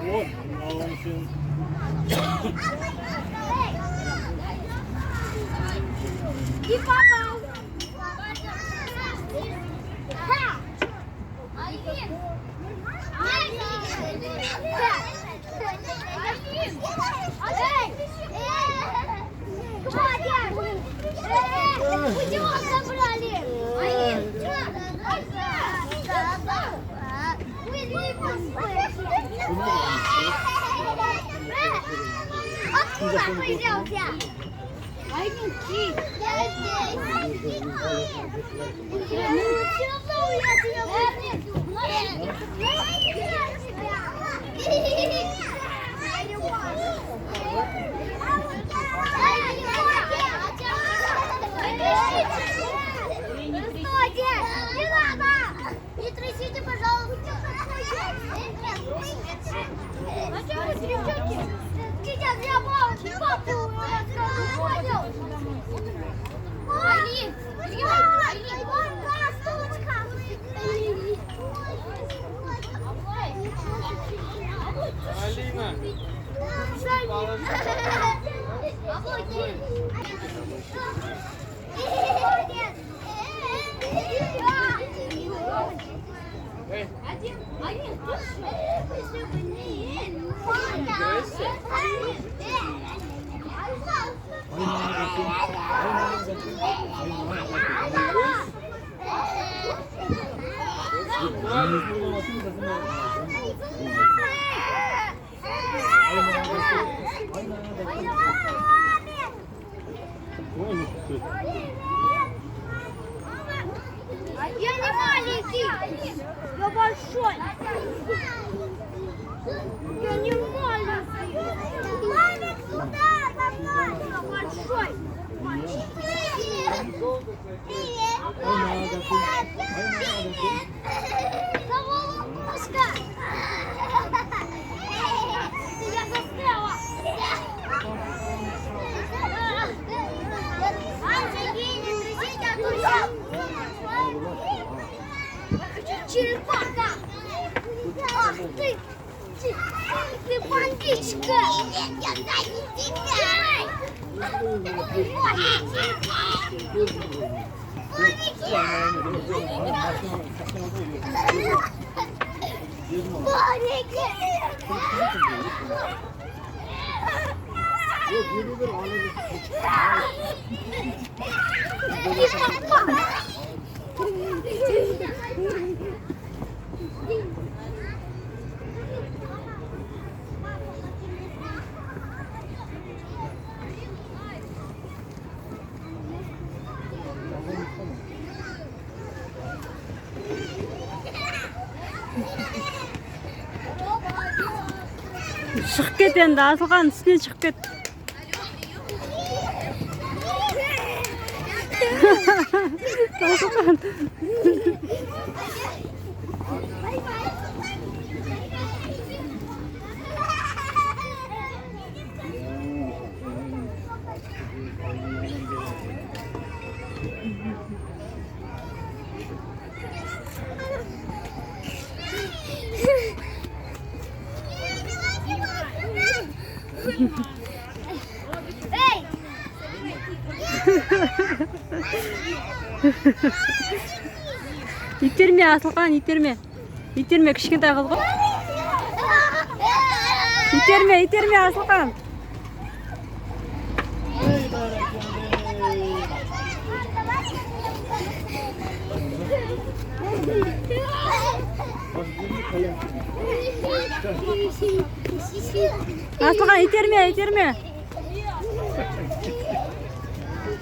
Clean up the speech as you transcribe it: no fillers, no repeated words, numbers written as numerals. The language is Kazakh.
Вот, научен. И попал. Откуда появился? Не надо! Не трясите, пожалуйста! А что вы трясете? Сейчас я папу понял! Алин! Алин! Стучка! Алина. Эй. Я не маленький, я большой. Я не маленький. Мамик, куда? Я большой. Привет. Головушка. Я застряла. Черепаха! Ах ты! Ты бандичка! Нет, я не тебя! Шығып кет енді, Асылған үстінен шығып кет. Асылған. Эй! Итерме, Асылған, итерме. Итерме, кішкентай қыз ғой. Итерме, Асылған. Асылған, итерме.